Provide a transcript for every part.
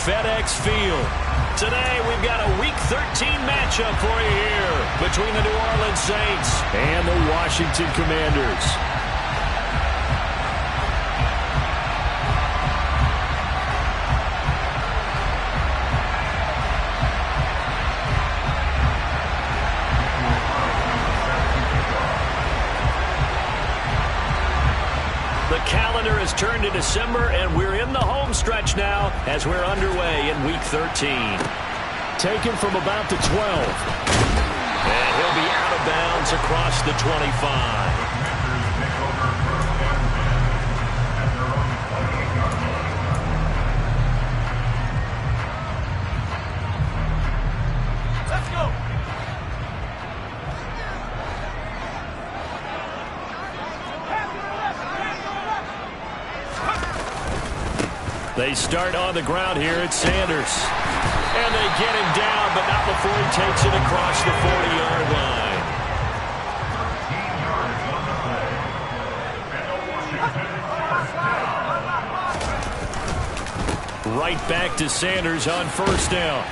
FedEx Field. Today, we've got a Week 13 matchup for you here between the New Orleans Saints and the Washington Commanders. The calendar has turned to December, and we're in the home stretch now as we're underway in Week 13. Taken from about the 12. And he'll be out of bounds across the 25. They start on the ground here at Sanders. And they get him down, but not before he takes it across the 40-yard line. Right back to Sanders on first down.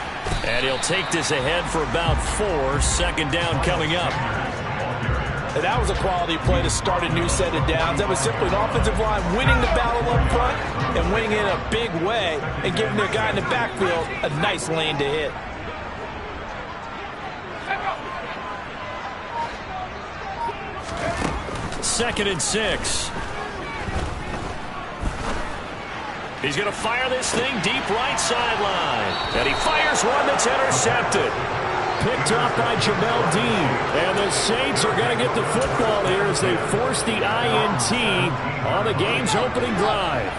And he'll take this ahead for about 4. Second down coming up. And that was a quality play to start a new set of downs. That was simply an offensive line winning the battle up front and winning in a big way and giving their guy in the backfield a nice lane to hit. Second and 6. He's going to fire this thing deep right sideline. And he fires one that's intercepted. Picked off by Jamel Dean. And the Saints are going to get the football here as they force the INT on the game's opening drive.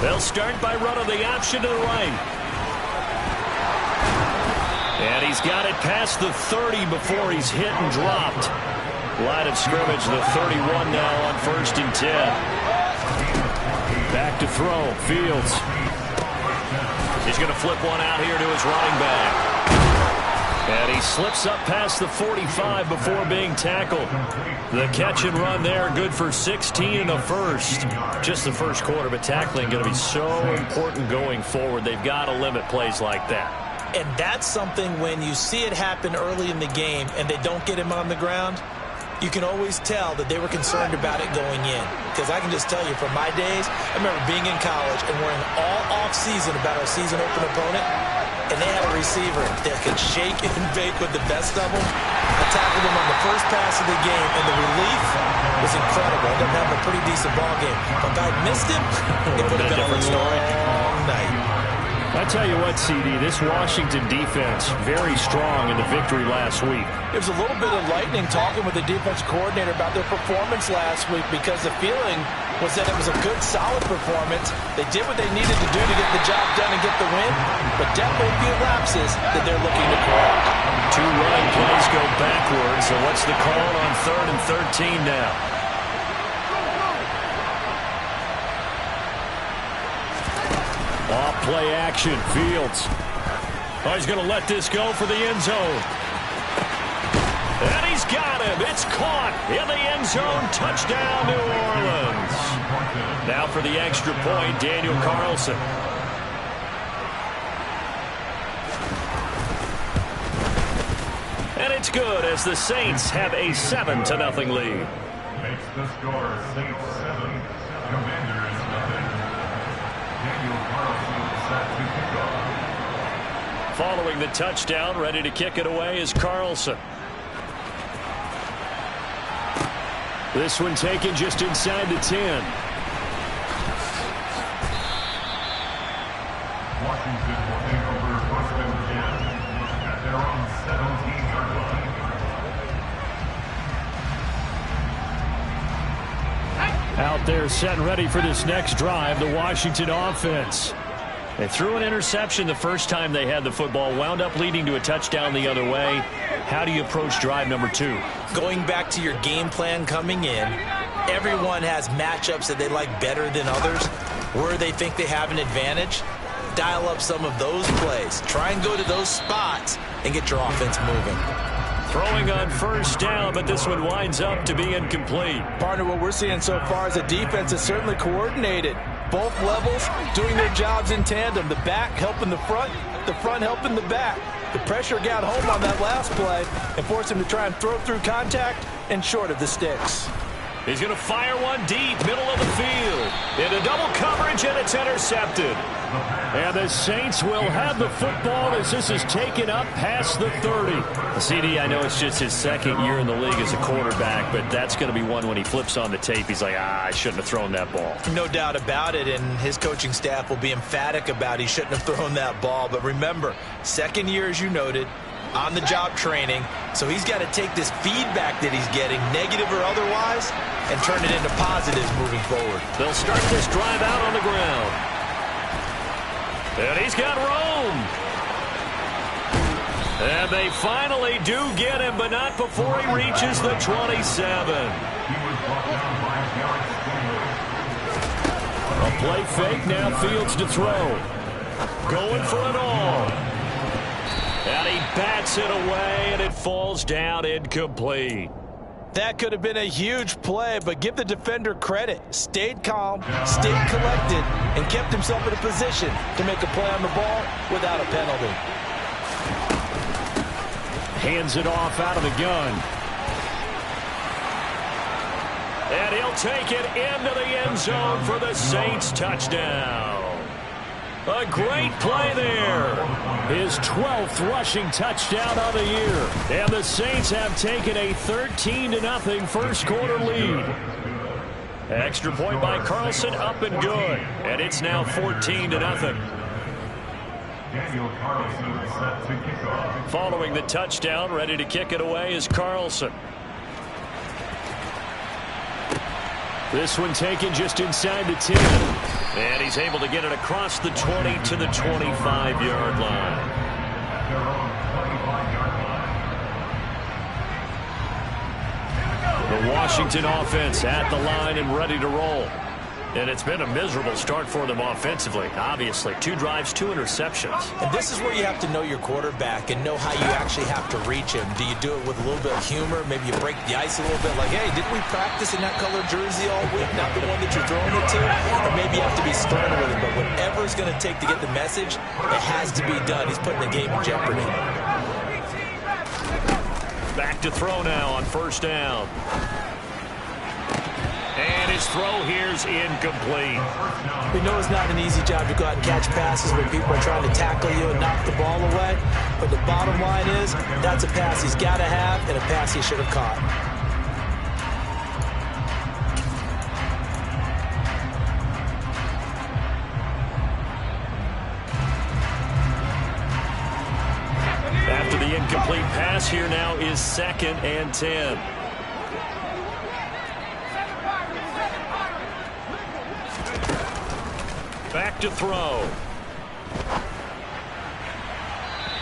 They'll start by running the option to the right. And he's got it past the 30 before he's hit and dropped. Line of scrimmage, the 31 now on 1st and 10. Back to throw, Fields. He's going to flip one out here to his running back. And he slips up past the 45 before being tackled. The catch and run there, good for 16 in the first. Just the first quarter, but tackling going to be so important going forward. They've got to limit plays like that. And that's something when you see it happen early in the game and they don't get him on the ground, you can always tell that they were concerned about it going in. Because I can just tell you from my days, I remember being in college and worrying all off-season about our season open opponent, and they had a receiver that could shake and bake with the best of them. I tackled him on the first pass of the game, and the relief was incredible. I didn't have a pretty decent ball game. But if I'd missed him, it would have been a different story. Long night. I tell you what, CD, this Washington defense, very strong in the victory last week. There was a little bit of lightning talking with the defense coordinator about their performance last week because the feeling was that it was a good, solid performance. They did what they needed to do to get the job done and get the win, but definitely a few lapses that they're looking to correct. 2 running plays go backwards, so what's the call on 3rd and 13 now? Off play action, Fields. Oh, he's going to let this go for the end zone. And he's got him. It's caught in the end zone. Touchdown, New Orleans. Now for the extra point, Daniel Carlson. And it's good as the Saints have a 7-0 lead. Makes the score Saints 7, Commanders nothing. Daniel Carlson set to kick off. Following the touchdown, ready to kick it away is Carlson. This one taken just inside the 10. Washington will take over 1st and 10 at their own 17-yard line. Out there set and ready for this next drive, the Washington offense. They threw an interception the first time they had the football, wound up leading to a touchdown the other way. How do you approach drive number 2? Going back to your game plan coming in, everyone has matchups that they like better than others. Where they think they have an advantage, dial up some of those plays. Try and go to those spots and get your offense moving. Throwing on first down, but this one winds up to be incomplete. Partner, what we're seeing so far is the defense is certainly coordinated. Both levels doing their jobs in tandem. The back helping the front helping the back. The pressure got home on that last play and forced him to try and throw through contact and short of the sticks. He's going to fire one deep, middle of the field. Into double coverage, and it's intercepted. And the Saints will have the football as this is taken up past the 30. CD, I know it's just his second year in the league as a quarterback, but that's going to be one when he flips on the tape. He's like, I shouldn't have thrown that ball. No doubt about it, and his coaching staff will be emphatic about he shouldn't have thrown that ball. But remember, second year, as you noted, on-the-job training, so he's got to take this feedback that he's getting, negative or otherwise, and turn it into positives moving forward. They'll start this drive out on the ground. And he's got room. And they finally do get him, but not before he reaches the 27. A play fake, now Fields to throw. Going for it all. And he bats it away, and it falls down incomplete. That could have been a huge play, but give the defender credit. Stayed calm, stayed collected, and kept himself in a position to make a play on the ball without a penalty. Hands it off out of the gun. And he'll take it into the end zone for the Saints touchdown. A great play there. His 12th rushing touchdown on the year. And the Saints have taken a 13-0 first quarter lead. Extra point by Carlson, up and good. And it's now 14-0. Following the touchdown, ready to kick it away is Carlson. This one taken just inside the 10. And he's able to get it across the 20 to the 25-yard line. The Washington offense at the line and ready to roll. And it's been a miserable start for them offensively, obviously. 2 drives, 2 interceptions. And this is where you have to know your quarterback and know how you actually have to reach him. Do you do it with a little bit of humor? Maybe you break the ice a little bit, like, hey, didn't we practice in that color jersey all week? Not the one that you're throwing it to? Or maybe you have to be stern with him. But whatever it's going to take to get the message, it has to be done. He's putting the game in jeopardy. Back to throw now on first down. And his throw here's incomplete. We know it's not an easy job to go out and catch passes when people are trying to tackle you and knock the ball away. But the bottom line is, that's a pass he's got to have and a pass he should have caught. After the incomplete pass, here now is 2nd and 10. Back to throw.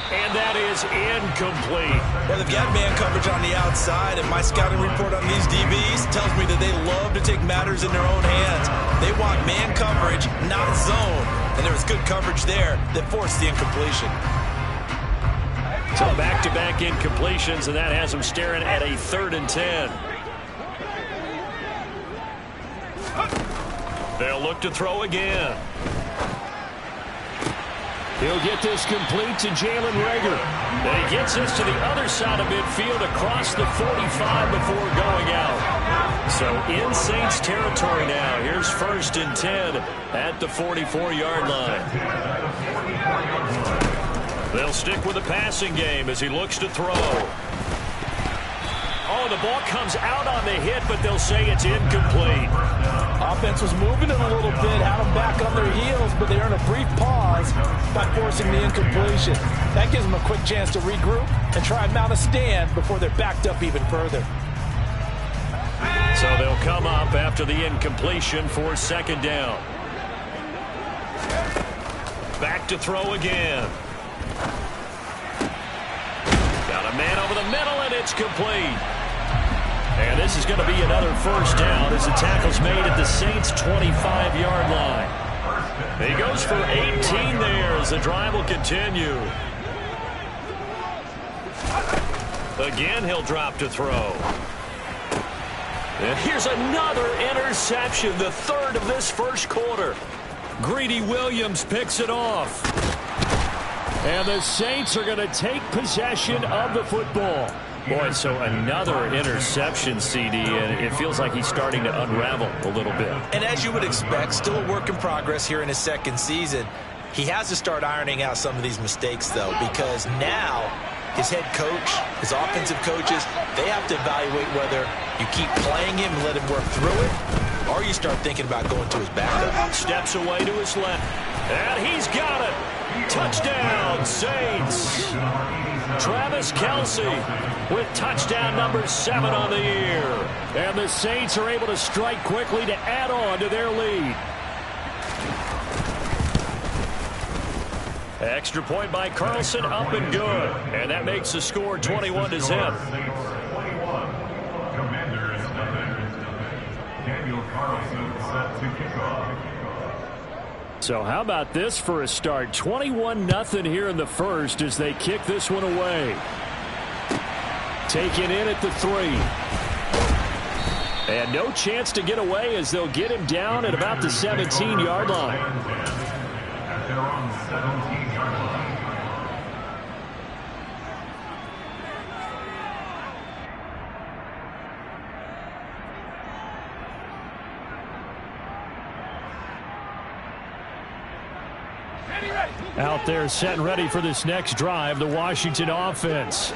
And that is incomplete. Well, they've got man coverage on the outside, and my scouting report on these DBs tells me that they love to take matters in their own hands. They want man coverage, not zone. And there was good coverage there that forced the incompletion. So back-to-back incompletions, and that has them staring at a 3rd and 10. They'll look to throw again. He'll get this complete to Jalen Reagor. And he gets this to the other side of midfield across the 45 before going out. So in Saints territory now. Here's 1st and 10 at the 44-yard line. They'll stick with the passing game as he looks to throw. Oh, the ball comes out on the hit, but they'll say it's incomplete. Offense was moving it a little bit, had them back on their heels, but they earn a brief pause by forcing the incompletion. That gives them a quick chance to regroup and try and mount a stand before they're backed up even further. So they'll come up after the incompletion for 2nd down. Back to throw again. Got a man over the middle, and it's complete. And this is going to be another 1st down as the tackle's made at the Saints' 25-yard line. He goes for 18 there as the drive will continue. Again, he'll drop to throw. And here's another interception, the third of this first quarter. Greedy Williams picks it off. And the Saints are going to take possession of the football. Boy, so another interception, CD, and it feels like he's starting to unravel a little bit. And as you would expect, still a work in progress here in his second season. He has to start ironing out some of these mistakes, though, because now his head coach, his offensive coaches, they have to evaluate whether you keep playing him and let him work through it, or you start thinking about going to his backup. Steps away to his left, and he's got it. Touchdown, Saints. Travis Kelce with touchdown number 7 on the year. And the Saints are able to strike quickly to add on to their lead. Extra point by Carlson, up and good. And that makes the score 21-0. Commanders, Daniel Carlson set to kick off. So how about this for a start? 21-0 here in the first as they kick this one away. Taken in at the 3. And no chance to get away as they'll get him down at about the 17-yard line. At their own 17-yard line. Out there set and ready for this next drive, the Washington offense.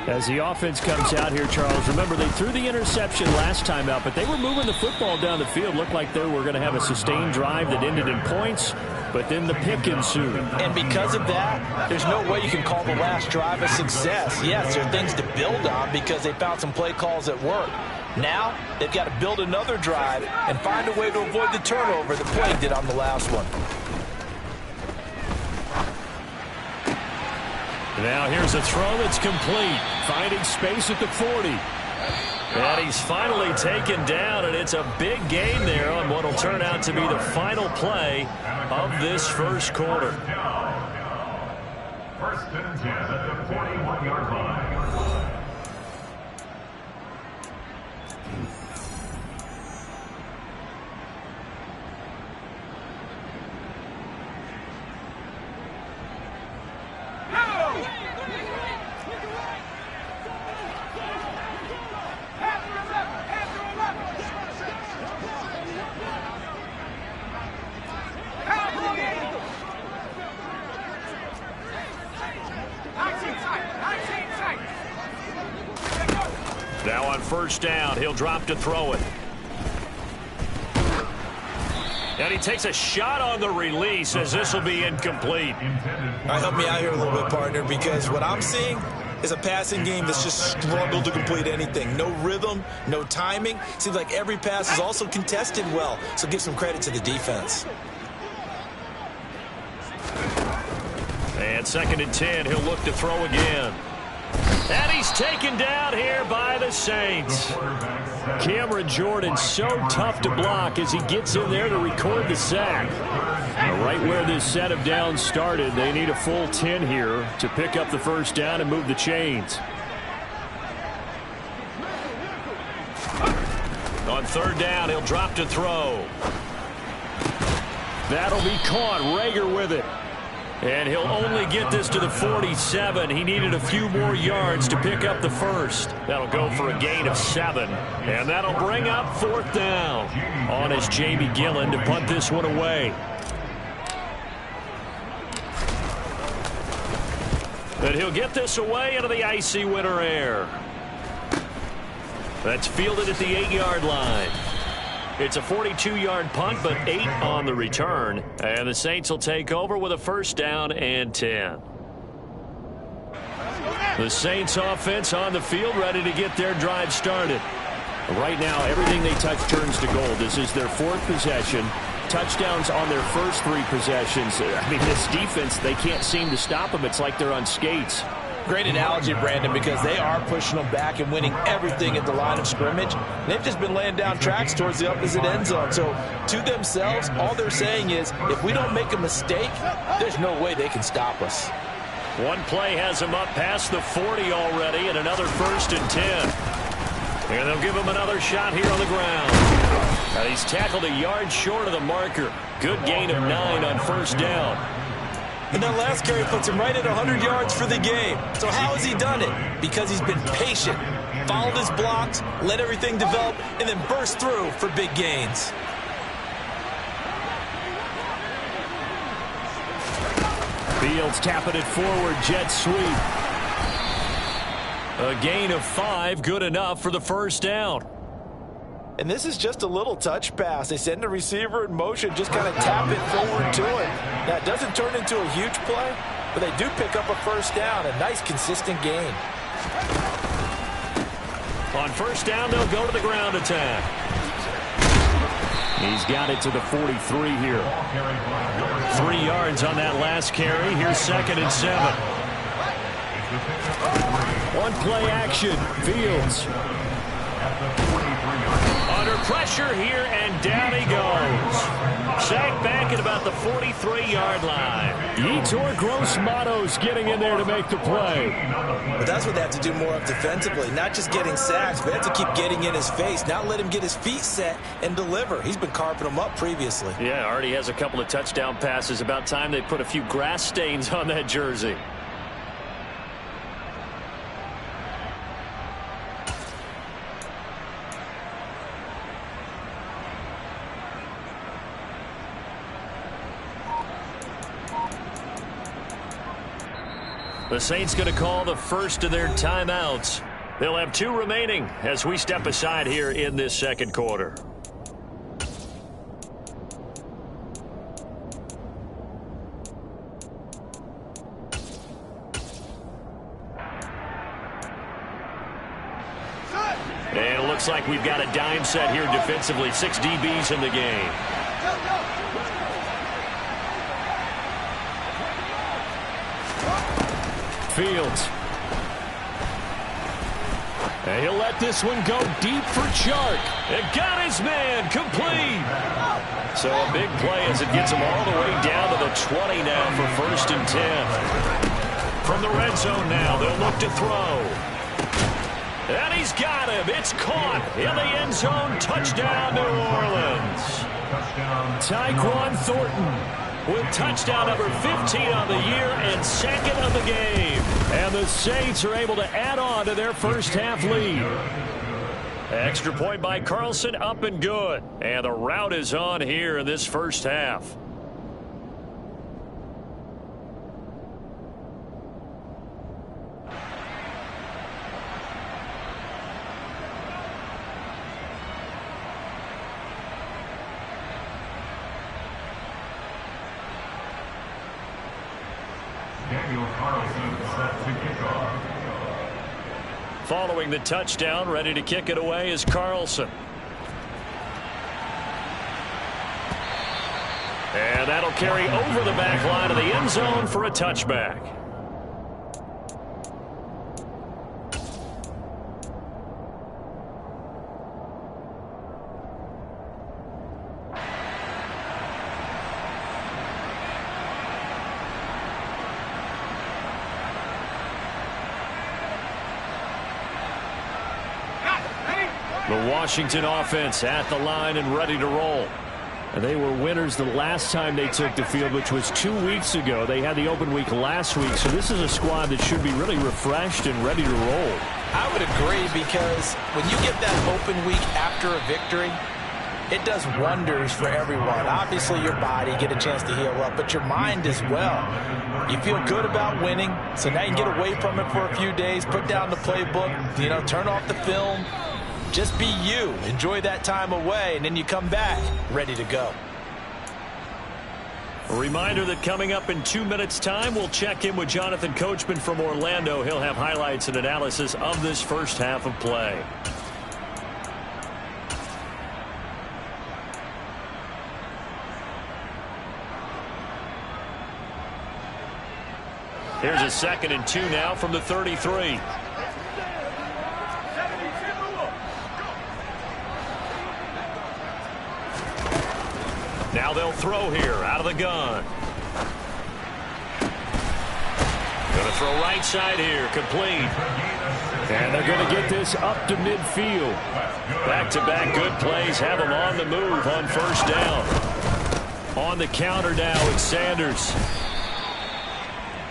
As the offense comes out here, Charles, remember they threw the interception last time out, but they were moving the football down the field. Looked like they were going to have a sustained drive that ended in points, but then the pick ensued. And because of that, there's no way you can call the last drive a success. Yes, there are things to build on because they found some play calls that work. Now, they've got to build another drive and find a way to avoid the turnover that plagued it on the last one. Now here's a throw that's complete, finding space at the 40. And he's finally taken down, and it's a big gain there on what will turn out to be the final play of this first quarter. First and 10 at the 41-yard line. Now on first down, he'll drop to throw it. And he takes a shot on the release as this will be incomplete. All right, help me out here a little bit, partner, because what I'm seeing is a passing game that's just struggled to complete anything. No rhythm, no timing. Seems like every pass is also contested well, so give some credit to the defense. And second and 10, he'll look to throw again. And he's taken down here by the Saints. Cameron Jordan so tough to block as he gets in there to record the sack. Right where this set of downs started, they need a full 10 here to pick up the first down and move the chains. On third down, he'll drop to throw. That'll be caught. Rager with it. And he'll only get this to the 47. He needed a few more yards to pick up the first. That'll go for a gain of 7. And that'll bring up fourth down. On is Jamie Gillen to punt this one away. And he'll get this away into the icy winter air. That's fielded at the 8-yard line. It's a 42-yard punt, but 8 on the return. And the Saints will take over with a first down and 10. The Saints offense on the field, ready to get their drive started. Right now, everything they touch turns to gold. This is their 4th possession. Touchdowns on their first 3 possessions. I mean, this defense, they can't seem to stop them. It's like they're on skates. Great analogy, Brandon, because they are pushing them back and winning everything at the line of scrimmage. They've just been laying down tracks towards the opposite end zone. So to themselves, all they're saying is, if we don't make a mistake, there's no way they can stop us. One play has him up past the 40 already, and another 1st and 10. And they'll give him another shot here on the ground. And he's tackled a yard short of the marker. Good gain of 9 on 1st down. And that last carry puts him right at 100 yards for the game. So how has he done it? Because he's been patient, followed his blocks, let everything develop, and then burst through for big gains. Fields tapping it forward, jet sweep. A gain of 5, good enough for the 1st down. And this is just a little touch pass. They send the receiver in motion, just kind of tap it forward to him. Now, it doesn't turn into a huge play, but they do pick up a 1st down, a nice, consistent gain. On 1st down, they'll go to the ground attack. He's got it to the 43 here. 3 yards on that last carry. Here's 2nd and 7. One play action. Fields. Under pressure here, and down he goes. Sacked back at about the 43-yard line. Yetur Gross-Matos getting in there to make the play. But that's what they have to do more of defensively. Not just getting sacks, but they have to keep getting in his face. Not let him get his feet set and deliver. He's been carping him up previously. Yeah, already has a couple of touchdown passes. About time they put a few grass stains on that jersey. The Saints going to call the first of their timeouts. They'll have 2 remaining as we step aside here in this 2nd quarter. And it looks like we've got a dime set here defensively. 6 DBs in the game. Fields. And he'll let this one go deep for Chark. And got his man complete. So a big play as it gets him all the way down to the 20 now for 1st and 10. From the red zone now, they'll look to throw. And he's got him. It's caught in the end zone. Touchdown, New Orleans. Tyquan Thornton with touchdown number 15 on the year and 2nd of the game. And the Saints are able to add on to their 1st half lead. Extra point by Carlson, up and good. And the route is on here in this 1st half. Following the touchdown, ready to kick it away is Carlson. And that'll carry over the back line of the end zone for a touchback. The Washington offense at the line and ready to roll. And they were winners the last time they took the field, which was 2 weeks ago. They had the open week last week, so this is a squad that should be really refreshed and ready to roll. I would agree, because when you get that open week after a victory, it does wonders for everyone. Obviously, your body, get a chance to heal up, but your mind as well. You feel good about winning, so now you can get away from it for a few days, put down the playbook, turn off the film. Just be you. Enjoy that time away, and then you come back ready to go. A reminder that coming up in 2 minutes' time, we'll check in with Jonathan Coachman from Orlando. He'll have highlights and analysis of this 1st half of play. Here's a 2nd and 2 now from the 33. Now they'll throw here out of the gun. Going to throw right side here. Complete. And they're going to get this up to midfield. Back-to-back good plays have them on the move on first down. On the counter now, it's Sanders.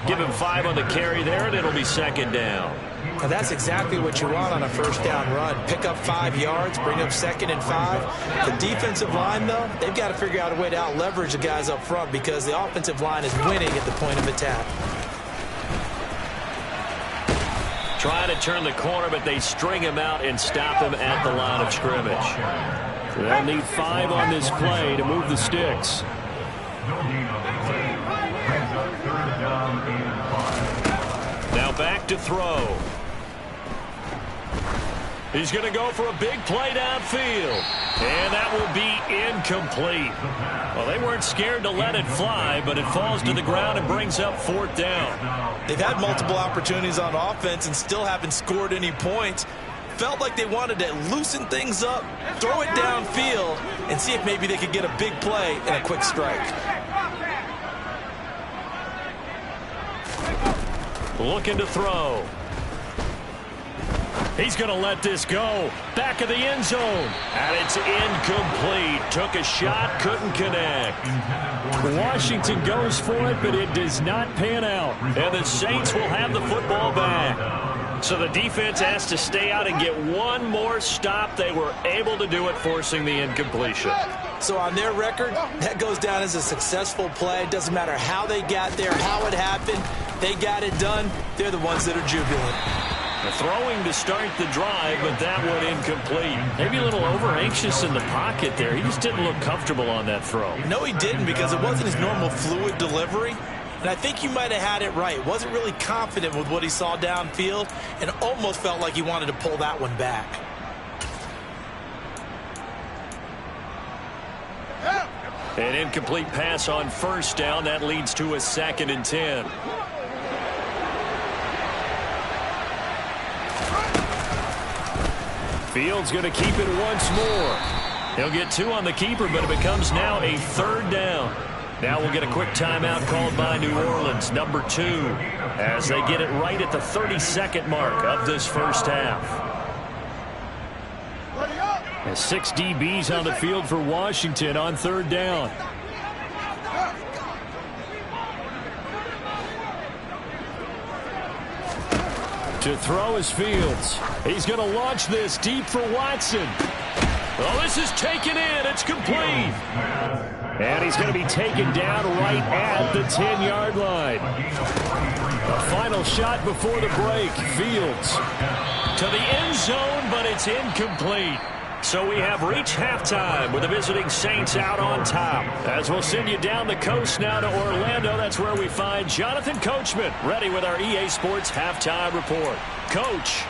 Give him 5 on the carry there, and it'll be second down. Now that's exactly what you want on a first down run. Pick up 5 yards, bring up 2nd and 5. The defensive line, though, they've got to figure out a way to out-leverage the guys up front because the offensive line is winning at the point of attack. Trying to turn the corner, but they string him out and stop him at the line of scrimmage. So they'll need 5 on this play to move the sticks. Now back to throw. He's going to go for a big play downfield. And that will be incomplete. Well, they weren't scared to let it fly, but it falls to the ground and brings up 4th down. They've had multiple opportunities on offense and still haven't scored any points. Felt like they wanted to loosen things up, throw it downfield, and see if maybe they could get a big play and a quick strike. Looking to throw. He's going to let this go. Back of the end zone. And it's incomplete. Took a shot, couldn't connect. Washington goes for it, but it does not pan out. And the Saints will have the football back. So the defense has to stay out and get one more stop. They were able to do it, forcing the incompletion. So on their record, that goes down as a successful play. It doesn't matter how they got there, how it happened. They got it done. They're the ones that are jubilant. The throwing to start the drive, but that one incomplete. Maybe a little over-anxious in the pocket there. He just didn't look comfortable on that throw. No, he didn't, because it wasn't his normal fluid delivery. And I think you might have had it right. Wasn't really confident with what he saw downfield and almost felt like he wanted to pull that one back. An incomplete pass on first down. That leads to a 2nd and 10. Fields going to keep it once more. He'll get 2 on the keeper, but it becomes now a 3rd down. Now we'll get a quick timeout called by New Orleans, number 2, as they get it right at the 32nd mark of this first half. And 6 DBs on the field for Washington on 3rd down. To throw is Fields. He's going to launch this deep for Watson. Oh, this is taken in. It's complete. And he's going to be taken down right at the 10-yard line. The final shot before the break. Fields to the end zone, but it's incomplete. So we have reached halftime with the visiting Saints out on top. As we'll send you down the coast now to Orlando, that's where we find Jonathan Coachman ready with our EA Sports halftime report. Coach.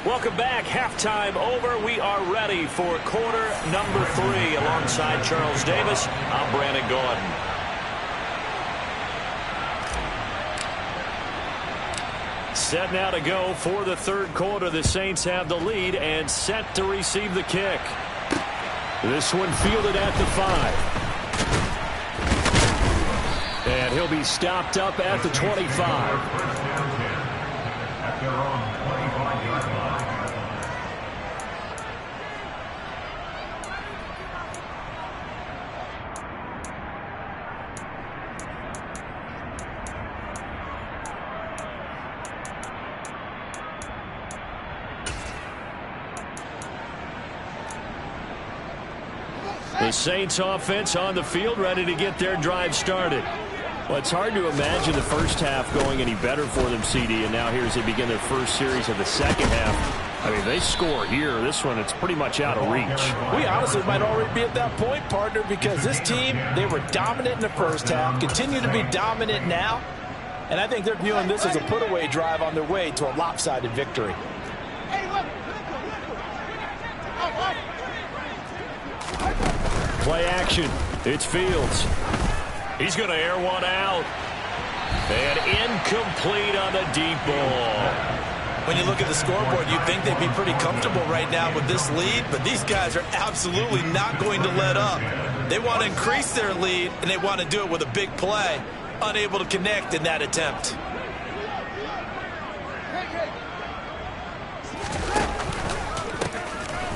Welcome back. Halftime over. We are ready for quarter number 3. Alongside Charles Davis, I'm Brandon Gordon. Set now to go for the 3rd quarter. The Saints have the lead and set to receive the kick. This one fielded at the 5. And he'll be stopped up at the 25. The Saints offense on the field, ready to get their drive started. Well, it's hard to imagine the first half going any better for them, CD, and now here as they begin their first series of the second half. I mean, they score here. This one, it's pretty much out of reach. We honestly might already be at that point, partner, because this team, they were dominant in the first half, continue to be dominant now, and I think they're viewing this as a put-away drive on their way to a lopsided victory. Play action. It's Fields. He's going to air one out. And incomplete on the deep ball. When you look at the scoreboard, you'd think they'd be pretty comfortable right now with this lead, but these guys are absolutely not going to let up. They want to increase their lead, and they want to do it with a big play. Unable to connect in that attempt.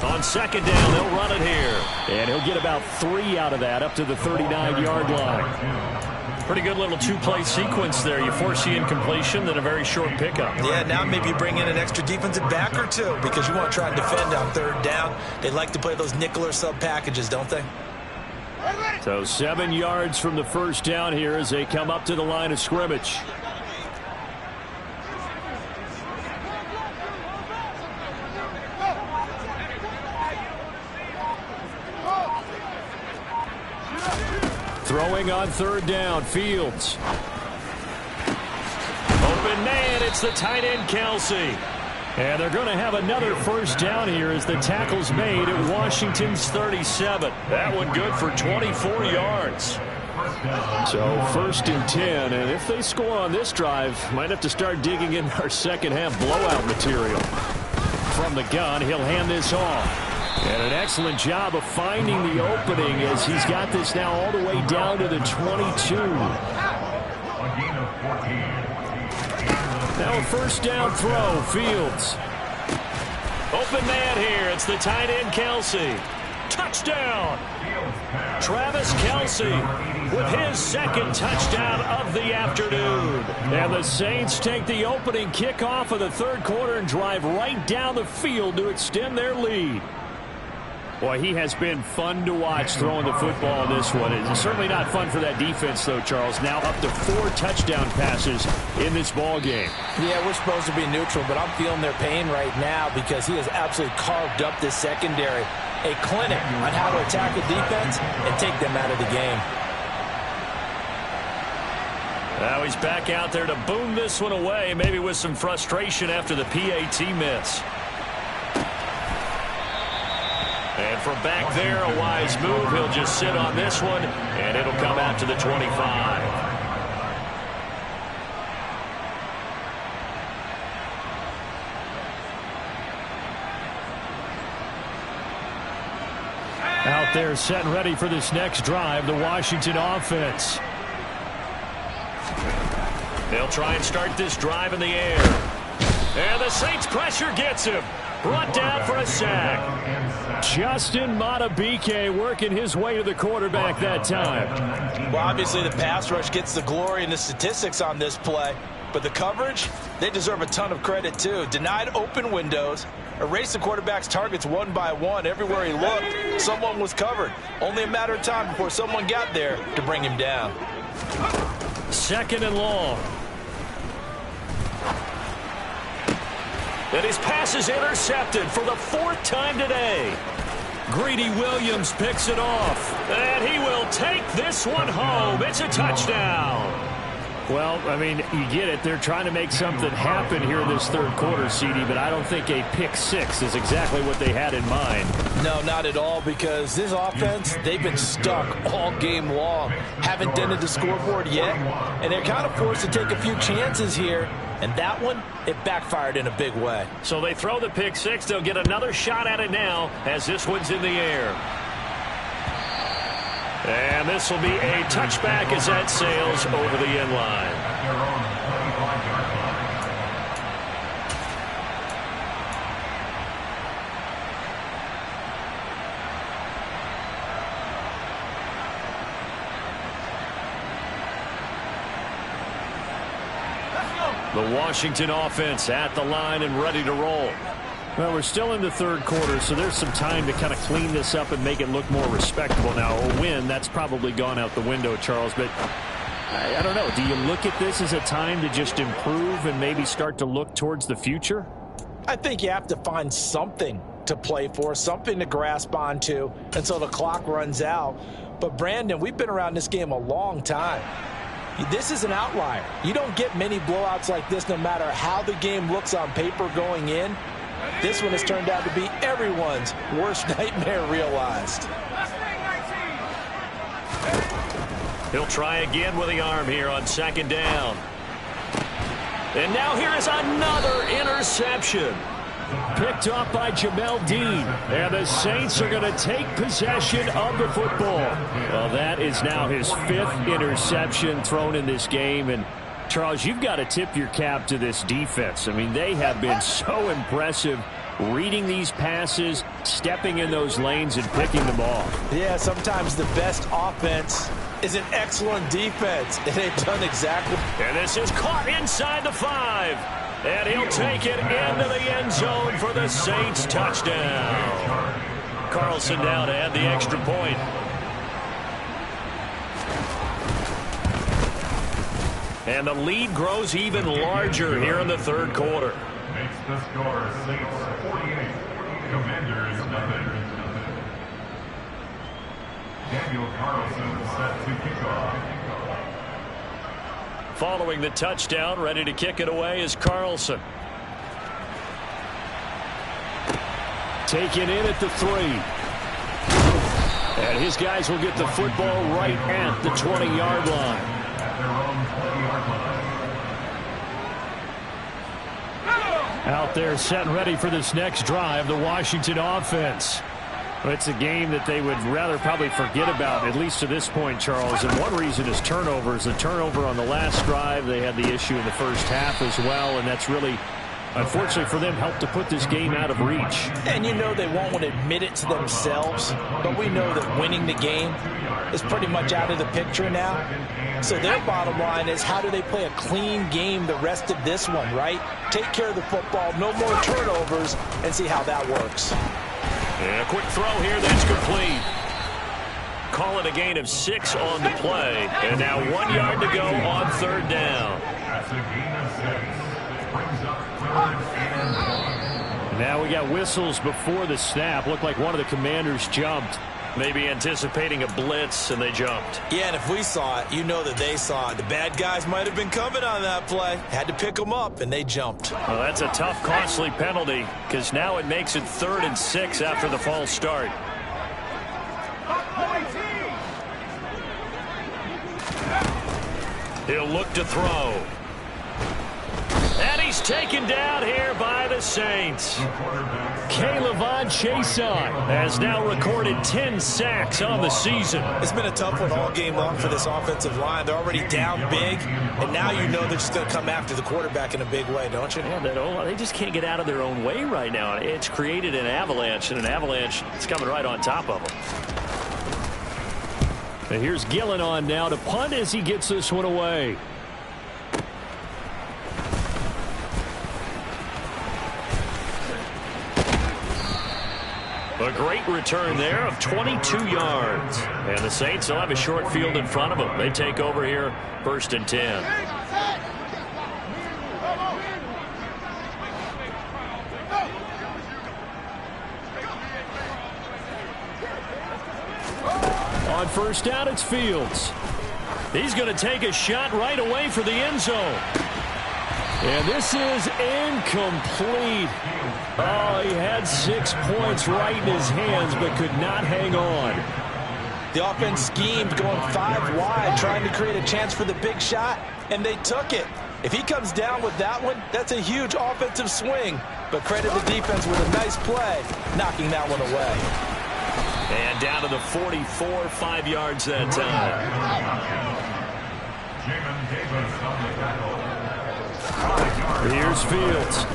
On second down, they'll run it here. And he'll get about 3 out of that, up to the 39-yard line. Pretty good little two-play sequence there. You force the incompletion, then a very short pickup. Yeah, now maybe bring in an extra defensive back or two because you want to try and defend on third down. They like to play those nickel or sub packages, don't they? So 7 yards from the first down here as they come up to the line of scrimmage. Throwing on third down, Fields. Open man, it's the tight end, Kelsey. And they're going to have another first down here as the tackle's made at Washington's 37. That one good for 24 yards. So first and 10, and if they score on this drive, might have to start digging in our second half blowout material. From the gun, he'll hand this off. And an excellent job of finding the opening as he's got this now all the way down to the 22. Now a first down throw, Fields. Open man here, it's the tight end, Kelsey. Touchdown! Travis Kelsey with his second touchdown of the afternoon. And the Saints take the opening kickoff of the third quarter and drive right down the field to extend their lead. Boy, he has been fun to watch throwing the football in this one. It's certainly not fun for that defense, though, Charles. Now up to 4 touchdown passes in this ball game. Yeah, we're supposed to be neutral, but I'm feeling their pain right now because he has absolutely carved up this secondary. A clinic on how to attack the defense and take them out of the game. Now he's back out there to boom this one away, maybe with some frustration after the PAT miss. And from back there, a wise move. He'll just sit on this one, and it'll come out to the 25. Out there set and ready for this next drive, the Washington offense. They'll try and start this drive in the air. And the Saints pressure gets him. Brought down for a sack. Justin Matabike working his way to the quarterback that time. Well, obviously the pass rush gets the glory and the statistics on this play. But the coverage, they deserve a ton of credit too. Denied open windows, erased the quarterback's targets one by one. Everywhere he looked, someone was covered. Only a matter of time before someone got there to bring him down. Second and long. And his pass is intercepted for the 4th time today. Greedy Williams picks it off. And he will take this one home. It's a touchdown. Well, I mean, you get it. They're trying to make something happen here in this third quarter, CD, but I don't think a pick six is exactly what they had in mind. No, not at all, because this offense, they've been stuck all game long. Haven't dented the scoreboard yet, and they're kind of forced to take a few chances here. And that one, it backfired in a big way. So they throw the pick six. They'll get another shot at it now as this one's in the air. And this will be a touchback as that sails over the end line. The Washington offense at the line and ready to roll. Well, we're still in the third quarter, so there's some time to kind of clean this up and make it look more respectable. Now, a win, that's probably gone out the window, Charles, but I don't know. Do you look at this as a time to just improve and maybe start to look towards the future? I think you have to find something to play for, something to grasp onto until the clock runs out. But, Brandon, we've been around this game a long time. This is an outlier. You don't get many blowouts like this no matter how the game looks on paper going in. This one has turned out to be everyone's worst nightmare realized. He'll try again with the arm here on second down. And now here is another interception. Picked off by Jamel Dean. And the Saints are going to take possession of the football. Well, that is now his 5th interception thrown in this game. And, Charles, you've got to tip your cap to this defense. I mean, they have been so impressive reading these passes, stepping in those lanes, and picking them off. Yeah, sometimes the best offense is an excellent defense. And they've done exactly. And this is caught inside the 5. And he'll take it into the end zone for the Saints touchdown. Carlson down to add the extra point. And the lead grows even larger here in the third quarter. Makes the score Saints 48, Commanders nothing. Daniel Carlson set to kick off. Following the touchdown, ready to kick it away is Carlson. Taken in at the 3. And his guys will get the football right at the 20-yard line. At their own 20-yard line. Out there set and ready for this next drive, the Washington offense. Well, it's a game that they would rather probably forget about, at least to this point, Charles. And one reason is turnovers. The turnover on the last drive, they had the issue in the first half as well, and that's really, unfortunately for them, helped to put this game out of reach. And you know they won't want to admit it to themselves, but we know that winning the game is pretty much out of the picture now. So their bottom line is, how do they play a clean game the rest of this one, right? Take care of the football, no more turnovers, and see how that works. And a quick throw here that's complete. Call it a gain of 6 on the play. And now 1 yard to go on third down. That's a gain of 6. Brings up 3rd and 1. Now we got whistles before the snap. Looked like one of the Commanders jumped. Maybe anticipating a blitz, and they jumped. Yeah, and if we saw it, you know that they saw it. The bad guys might have been coming on that play. Had to pick them up, and they jumped. Well, that's a tough, costly penalty, because now it makes it 3rd and 6 after the false start. He'll look to throw. And he's taken down here by the Saints. K'Lavon Chaisson has now recorded 10 sacks on the season. It's been a tough one all game long for this offensive line. They're already down big, and now you know they're just going to come after the quarterback in a big way, don't you? Yeah, they just can't get out of their own way right now. It's created an avalanche, and an avalanche is coming right on top of them. And here's Gillen on now to punt as he gets this one away. A great return there of 22 yards. And the Saints will have a short field in front of them. They take over here, 1st and 10. On 1st down, it's Fields. He's going to take a shot right away for the end zone. And this is incomplete. Oh, he had 6 points right in his hands, but could not hang on. The offense schemed, going 5 wide, trying to create a chance for the big shot, and they took it. If he comes down with that one, that's a huge offensive swing. But credit the defense with a nice play, knocking that one away. And down to the 44, 5 yards that time. Jamin Davis on the tackle. Here's Fields.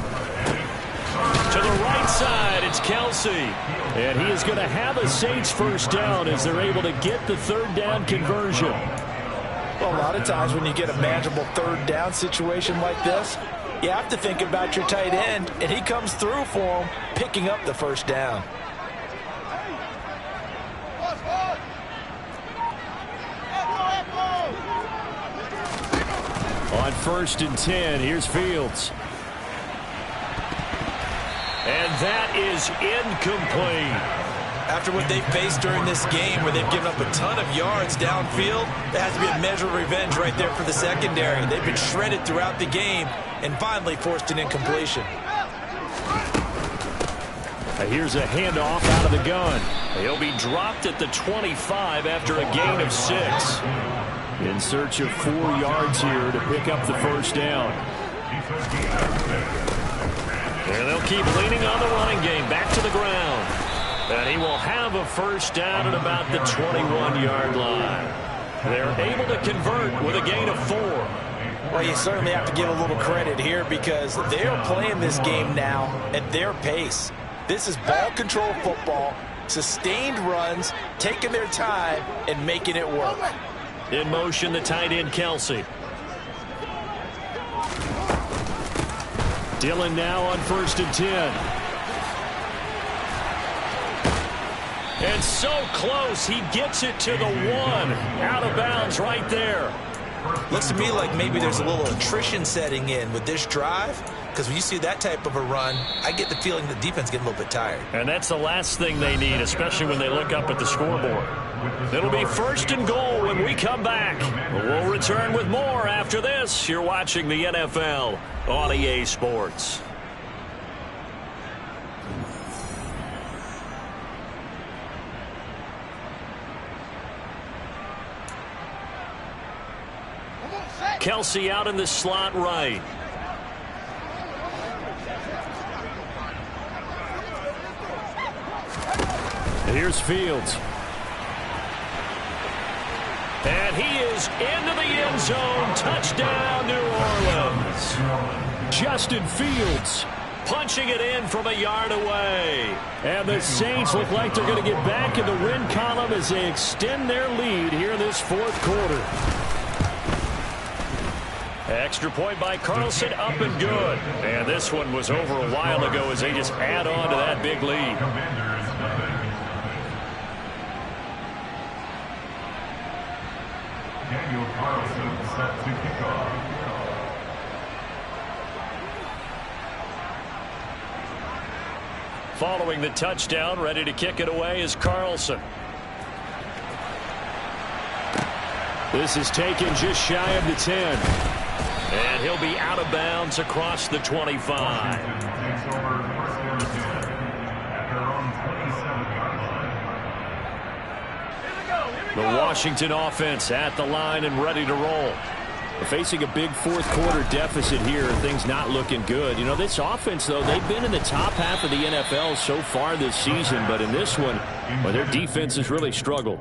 To the right side, it's Kelsey. And he is going to have a Saints 1st down as they're able to get the 3rd down conversion. Well, a lot of times when you get a manageable 3rd down situation like this, you have to think about your tight end, and he comes through for him, picking up the 1st down. On 1st and 10, here's Fields. And that is incomplete. After what they've faced during this game, where they've given up a ton of yards downfield, there has to be a measure of revenge right there for the secondary. They've been shredded throughout the game and finally forced an incompletion. Here's a handoff out of the gun. He'll be dropped at the 25 after a gain of 6. In search of 4 yards here to pick up the 1st down. And they'll keep leaning on the running game. Back to the ground. And he will have a first down at about the 21-yard line. They're able to convert with a gain of 4. Well, you certainly have to give a little credit here because they're playing this game now at their pace. This is ball control football, sustained runs, taking their time, and making it work. In motion, the tight end, Kelsey. Dillon now on 1st and 10. And so close, he gets it to the 1. Out of bounds right there. Looks to me like maybe there's a little attrition setting in with this drive, because when you see that type of a run, I get the feeling the defense getting a little bit tired. And that's the last thing they need, especially when they look up at the scoreboard. It'll be 1st and goal when we come back. We'll return with more after this. You're watching the NFL on EA Sports. Kelsey out in the slot right. Here's Fields. And he is into the end zone. Touchdown, New Orleans. Justin Fields punching it in from a yard away. And the Saints look like they're going to get back in the win column as they extend their lead here in this 4th quarter. Extra point by Carlson, up and good. And this one was over a while ago as they just add on to that big lead. Daniel Carlson set to kick off. Following the touchdown, ready to kick it away is Carlson. This is taken just shy of the 10. And he'll be out of bounds across the 25. The Washington offense at the line and ready to roll. We're facing a big 4th quarter deficit here. Things not looking good. You know, this offense, though, they've been in the top half of the NFL so far this season. But in this one, well, their defense has really struggled.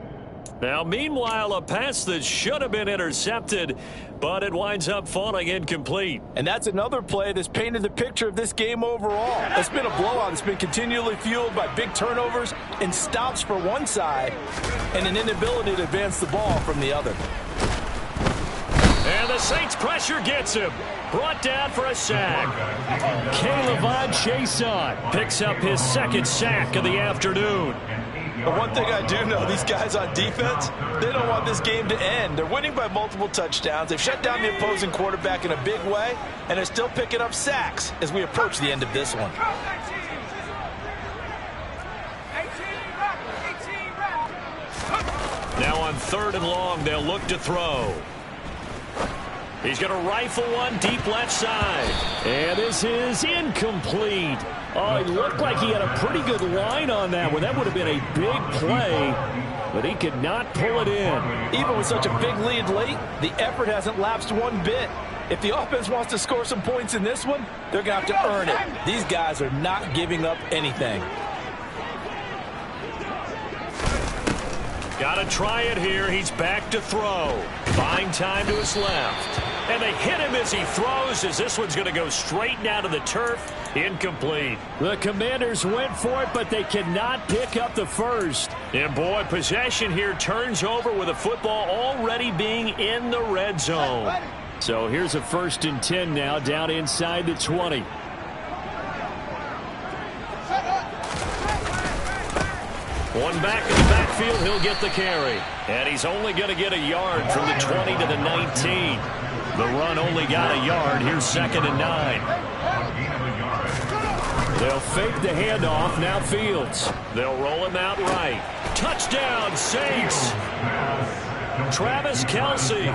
Now, meanwhile, a pass that should have been intercepted, but it winds up falling incomplete. And that's another play that's painted the picture of this game overall. It's been a blowout. It's been continually fueled by big turnovers and stops for one side and an inability to advance the ball from the other. And the Saints pressure gets him. Brought down for a sack. Caleb Chason picks up his 2nd sack of the afternoon. But one thing I do know, these guys on defense, they don't want this game to end. They're winning by multiple touchdowns. They've shut down the opposing quarterback in a big way, and they're still picking up sacks as we approach the end of this one. Now on 3rd and long, they'll look to throw. He's going to rifle one deep left side. And this is incomplete. Oh, it looked like he had a pretty good line on that one. That would have been a big play, but he could not pull it in. Even with such a big lead late, the effort hasn't lapsed one bit. If the offense wants to score some points in this one, they're going to have to earn it. These guys are not giving up anything. Got to try it here. He's back to throw. Buying time to his left. And they hit him as he throws, as this one's going to go straight down to the turf. Incomplete. The Commanders went for it, but they cannot pick up the first. And boy, possession here turns over with the football already being in the red zone. So here's a 1st and 10 now, down inside the 20. One back in the backfield, he'll get the carry. And he's only going to get a yard from the 20 to the 19. The run only got a yard. Here's 2nd and 9. They'll fake the handoff. Now Fields. They'll roll him out right. Touchdown, Saints. Travis Kelsey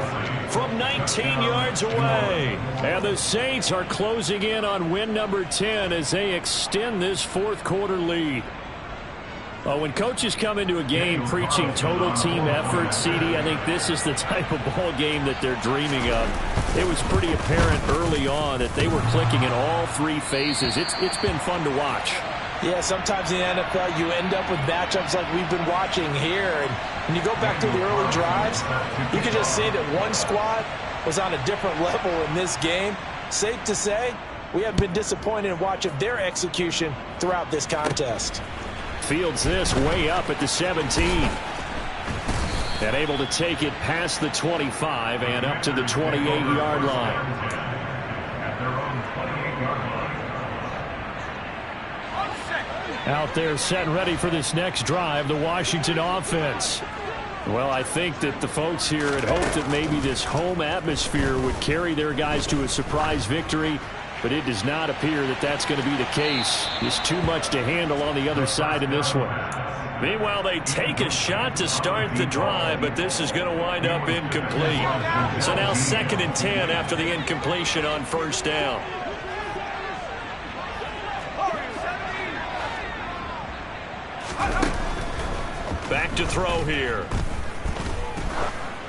from 19 yards away. And the Saints are closing in on win number 10 as they extend this 4th quarter lead. Well, when coaches come into a game preaching total team effort, CD, I think this is the type of ball game that they're dreaming of. It was pretty apparent early on that they were clicking in all three phases. It's been fun to watch. Yeah, sometimes in the NFL you end up with matchups like we've been watching here. And when you go back to the early drives, you can just see that one squad was on a different level in this game. Safe to say, we haven't been disappointed in watching their execution throughout this contest. Fields this way up at the 17. And able to take it past the 25 and up to the 28-yard line. Out there set and ready for this next drive, the Washington offense. Well, I think that the folks here had hoped that maybe this home atmosphere would carry their guys to a surprise victory, but it does not appear that that's going to be the case. Just too much to handle on the other side in this one. Meanwhile, they take a shot to start the drive, but this is going to wind up incomplete. So now 2nd and 10 after the incompletion on first down. Back to throw here.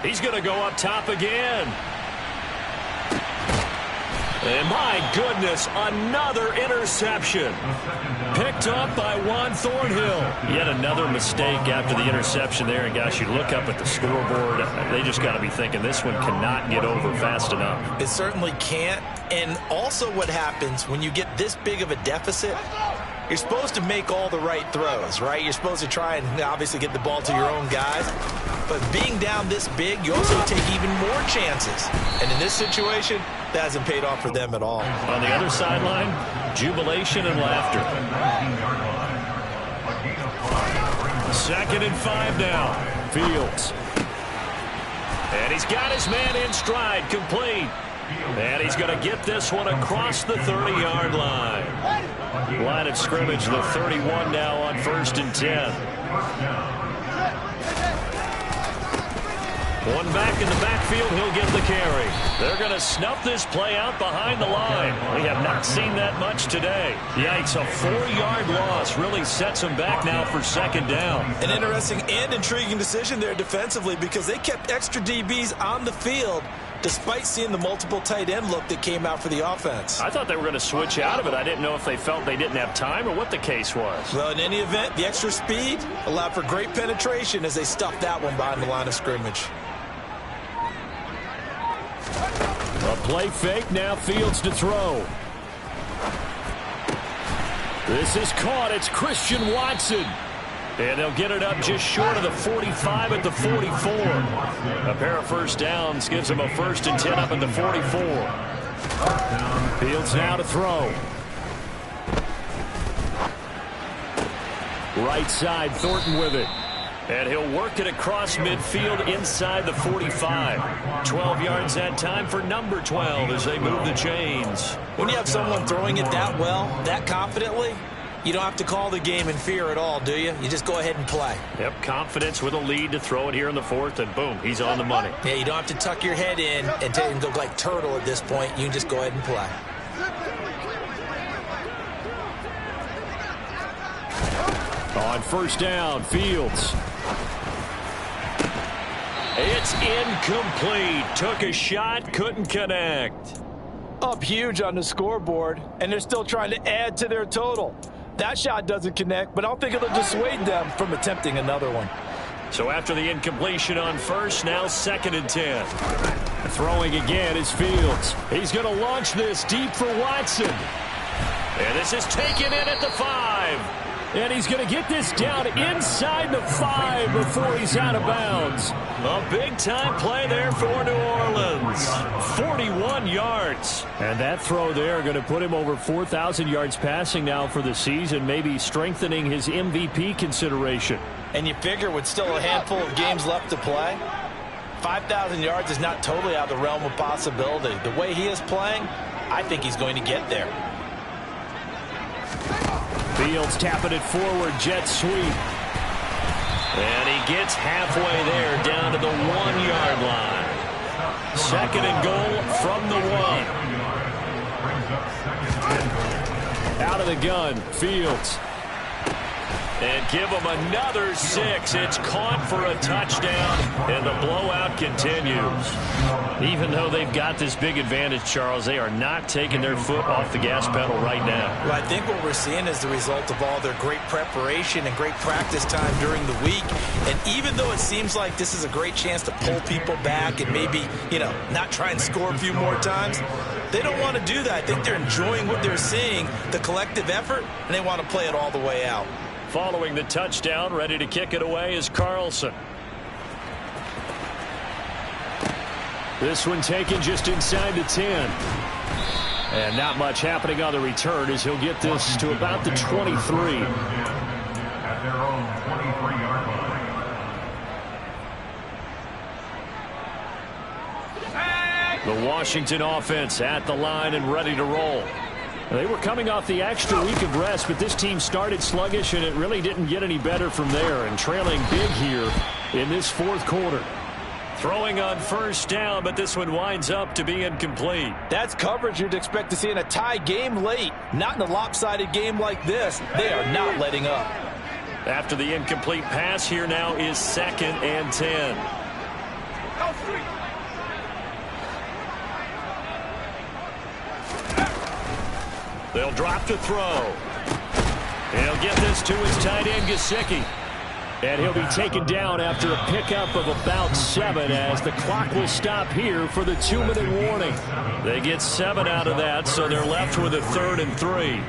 He's going to go up top again. And my goodness, another interception. Picked up by Juan Thornhill. Yet another mistake after the interception there. And gosh, you look up at the scoreboard, they just got to be thinking this one cannot get over fast enough. It certainly can't. And also what happens when you get this big of a deficit, you're supposed to make all the right throws, right? You're supposed to try and obviously get the ball to your own guys. But being down this big, you also take even more chances. And in this situation, that hasn't paid off for them at all. On the other sideline, jubilation and laughter. 2nd and 5 now. Fields. And he's got his man in stride, complete. And he's going to get this one across the 30-yard line. Line of scrimmage, the 31 now on 1st and 10. One back in the backfield, he'll get the carry. They're going to snuff this play out behind the line. We have not seen that much today. Yikes, a 4-yard loss really sets them back now for 2nd down. An interesting and intriguing decision there defensively because they kept extra DBs on the field despite seeing the multiple tight end look that came out for the offense. I thought they were going to switch out of it. I didn't know if they felt they didn't have time or what the case was. Well, in any event, the extra speed allowed for great penetration as they stuffed that one behind the line of scrimmage. A play fake, now Fields to throw. This is caught. It's Christian Watson. And they'll get it up just short of the 45 at the 44. A pair of first downs gives them a 1st and 10 up at the 44. Fields now to throw. Right side, Thornton with it. And he'll work it across midfield inside the 45. 12 yards that time for number 12 as they move the chains. When you have someone throwing it that well, that confidently, you don't have to call the game in fear at all, do you? You just go ahead and play. Yep, confidence with a lead to throw it here in the 4th, and boom, he's on the money. Yeah, you don't have to tuck your head in and go like turtle at this point. You can just go ahead and play. On first down, Fields. It's incomplete. Took a shot, couldn't connect. Up huge on the scoreboard, and they're still trying to add to their total. That shot doesn't connect, but I don't think it'll dissuade them from attempting another one. So after the incompletion on first, now 2nd and 10. Throwing again is Fields. He's going to launch this deep for Watson. And this is taken in at the 5. And he's going to get this down inside the 5 before he's out of bounds. A big-time play there for New Orleans. 41 yards. And that throw there going to put him over 4,000 yards passing now for the season, maybe strengthening his MVP consideration. And you figure with still a handful of games left to play, 5,000 yards is not totally out of the realm of possibility. The way he is playing, I think he's going to get there. Fields tapping it forward, jet sweep. And he gets halfway there, down to the 1-yard line. 2nd and goal from the 1. Out of the gun, Fields. And give them another 6. It's caught for a touchdown, and the blowout continues. Even though they've got this big advantage, Charles, they are not taking their foot off the gas pedal right now. Well, I think what we're seeing is the result of all their great preparation and great practice time during the week. And even though it seems like this is a great chance to pull people back and maybe, not try and score a few more times, they don't want to do that. I think they're enjoying what they're seeing, the collective effort, and they want to play it all the way out. Following the touchdown, ready to kick it away is Carlson. This one taken just inside the 10. And not much happening on the return as he'll get this to about the 23. At their own 23-yard line. The Washington offense at the line and ready to roll. They were coming off the extra week of rest, but this team started sluggish, and it really didn't get any better from there, and trailing big here in this fourth quarter. Throwing on first down, but this one winds up to be incomplete. That's coverage you'd expect to see in a tie game late. Not in a lopsided game like this. They are not letting up. After the incomplete pass, here now is 2nd and 10. They'll drop to throw. He'll get this to his tight end, Gesicki. And he'll be taken down after a pickup of about 7 as the clock will stop here for the 2-minute warning. They get 7 out of that, so they're left with a 3rd and 3.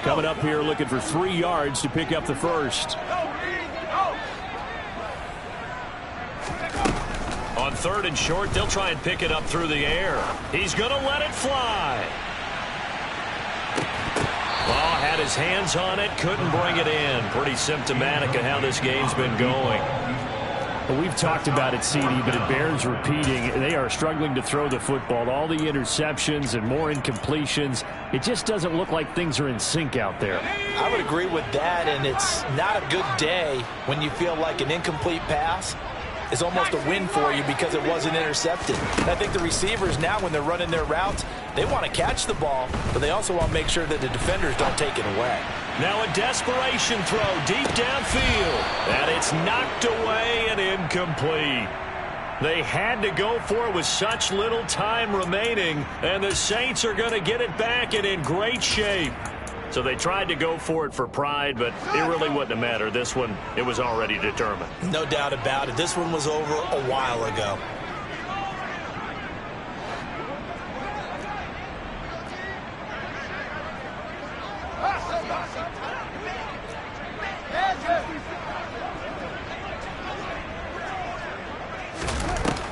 Coming up here looking for 3 yards to pick up the first. On 3rd and short, they'll try and pick it up through the air. He's going to let it fly. Well, had his hands on it, couldn't bring it in. Pretty symptomatic of how this game's been going. Well, we've talked about it, CD, but it bears repeating. They are struggling to throw the football. All the interceptions and more incompletions. It just doesn't look like things are in sync out there. I would agree with that, and it's not a good day when you feel like an incomplete pass is almost a win for you because it wasn't intercepted. And I think the receivers now, when they're running their routes, they want to catch the ball, but they also want to make sure that the defenders don't take it away. Now a desperation throw deep downfield, and it's knocked away and incomplete. They had to go for it with such little time remaining, and the Saints are going to get it back and in great shape. So they tried to go for it for pride, but it really wouldn't have mattered. This one, it was already determined. No doubt about it. This one was over a while ago.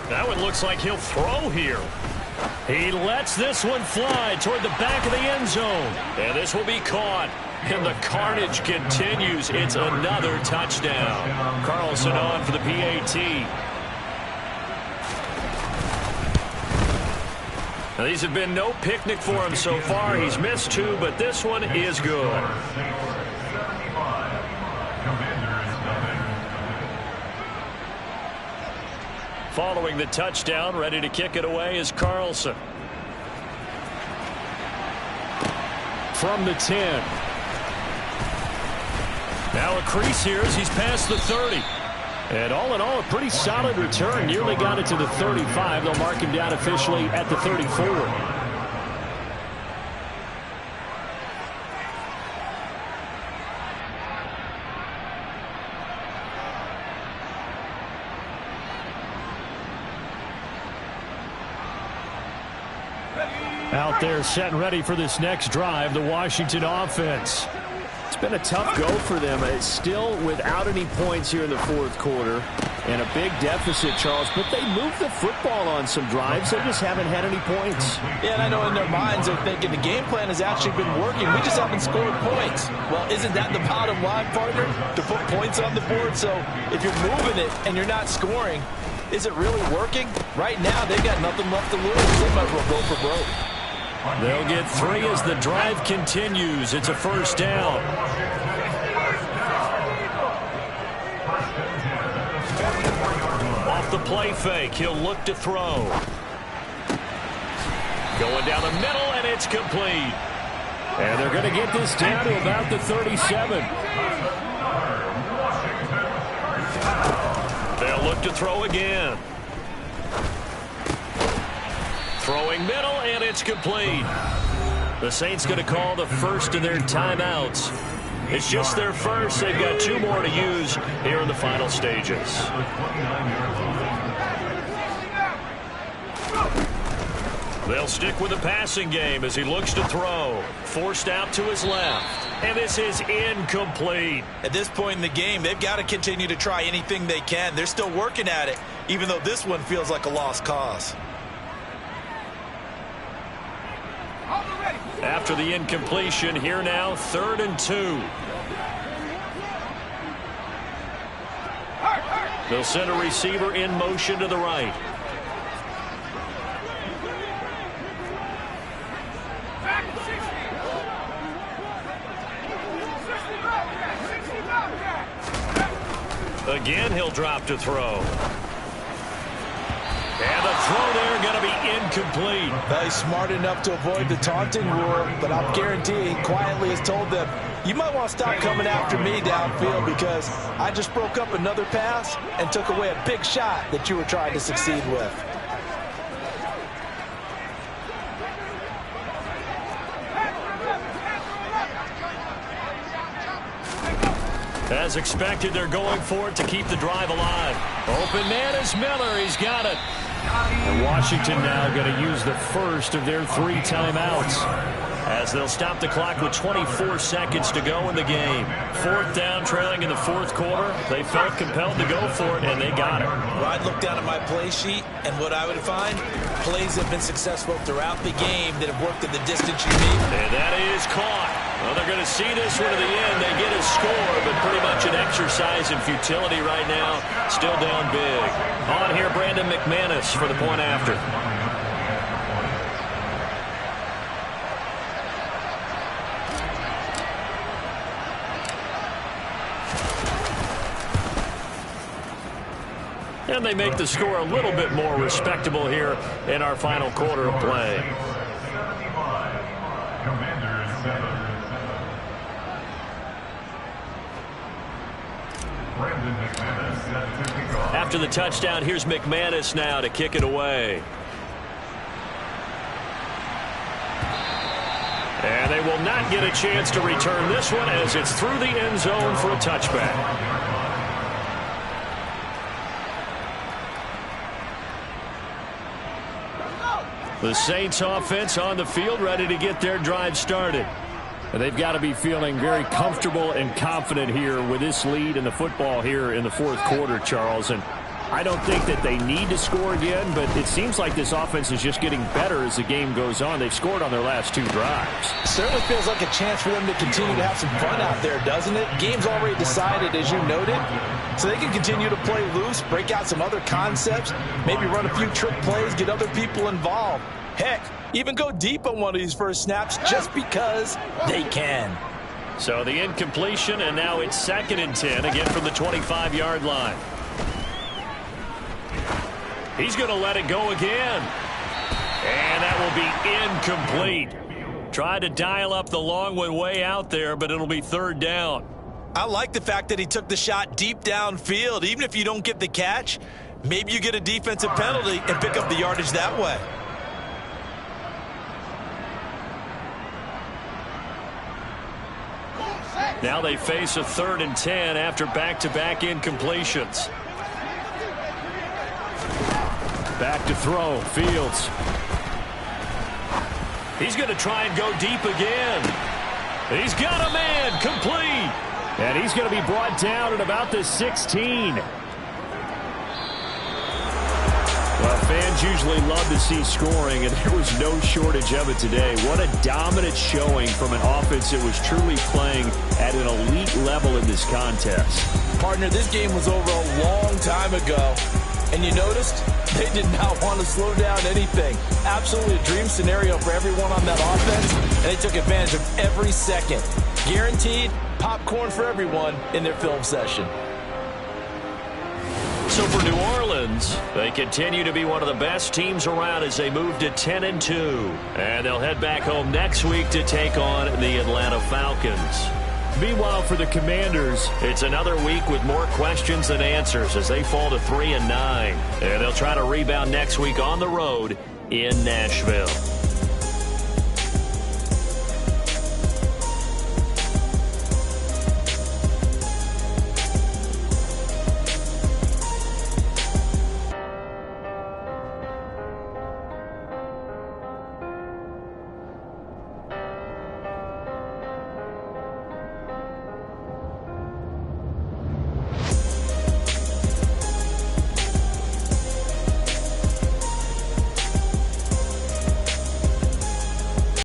That one looks like he'll throw here. He lets this one fly toward the back of the end zone. And this will be caught. And the carnage continues. It's another touchdown. Carlson on for the PAT. Now, these have been no picnic for him so far. He's missed 2, but this one is good. Following the touchdown, ready to kick it away is Carlson. From the 10. Now a crease here as he's past the 30. And all in all, a pretty solid return. Nearly got it to the 35. They'll mark him down officially at the 34. Out there set and ready for this next drive, the Washington offense. It's been a tough go for them. It's still without any points here in the fourth quarter. And a big deficit, Charles. But they moved the football on some drives. They just haven't had any points. Yeah, and I know in their minds they're thinking the game plan has actually been working. We just haven't scored points. Well, isn't that the bottom line, partner? To put points on the board. So if you're moving it and you're not scoring, is it really working? Right now, they've got nothing left to lose. They might as well go for broke. They'll get 3 as the drive continues. It's a first down. Off the play fake, he'll look to throw. Going down the middle, and it's complete. And they're going to get this down to about the 37. They'll look to throw again. Throwing middle, and it's complete. The Saints going to call the first of their timeouts. It's just their first. They've got 2 more to use here in the final stages. They'll stick with the passing game as he looks to throw. Forced out to his left. And this is incomplete. At this point in the game, they've got to continue to try anything they can. They're still working at it, even though this one feels like a lost cause. After the incompletion, here now, 3rd and 2. They'll send a receiver in motion to the right. Again, he'll drop to throw. And the throw there going to be incomplete. Well, he's smart enough to avoid the taunting rule, but I'll guarantee he quietly has told them, you might want to stop coming after me downfield because I just broke up another pass and took away a big shot that you were trying to succeed with. As expected, they're going for it to keep the drive alive. Open man is Miller. He's got it. And Washington now going to use the first of their 3 timeouts. As they'll stop the clock with 24 seconds to go in the game. 4th down, trailing in the 4th quarter. They felt compelled to go for it, and they got it. Well, I'd look down at my play sheet, and what I would find, plays have been successful throughout the game that have worked at the distance you need. And that is caught. Well, they're going to see this one to the end. They get a score, but pretty much an exercise in futility right now. Still down big. On here, Brandon McManus for the point after. And they make the score a little bit more respectable here in our final quarter of play. After the touchdown, here's McManus now to kick it away. And they will not get a chance to return this one as it's through the end zone for a touchback. The Saints offense on the field ready to get their drive started. And they've got to be feeling very comfortable and confident here with this lead in the football here in the 4th quarter, Charles. And I don't think that they need to score again, but it seems like this offense is just getting better as the game goes on. They've scored on their last 2 drives. Certainly feels like a chance for them to continue to have some fun out there, doesn't it? Game's already decided, as you noted, so they can continue to play loose, break out some other concepts, maybe run a few trick plays, get other people involved. Heck, even go deep on one of these first snaps just because they can. So the incompletion, and now it's 2nd and 10, again from the 25-yard line. He's going to let it go again. And that will be incomplete. Tried to dial up the long one way out there, but it'll be 3rd down. I like the fact that he took the shot deep downfield. Even if you don't get the catch, maybe you get a defensive penalty and pick up the yardage that way. Now they face a 3rd and 10 after back-to-back incompletions. Back to throw, Fields. He's going to try and go deep again. He's got a man, complete. And he's going to be brought down at about the 16. Well, fans usually love to see scoring, and there was no shortage of it today. What a dominant showing from an offense that was truly playing at an elite level in this contest. Partner, this game was over a long time ago, and you noticed they did not want to slow down anything. Absolutely a dream scenario for everyone on that offense, and they took advantage of every second. Guaranteed popcorn for everyone in their film session. So for New Orleans, Falcons. They continue to be one of the best teams around as they move to 10-2. And they'll head back home next week to take on the Atlanta Falcons. Meanwhile, for the Commanders, it's another week with more questions than answers as they fall to 3-9. And they'll try to rebound next week on the road in Nashville.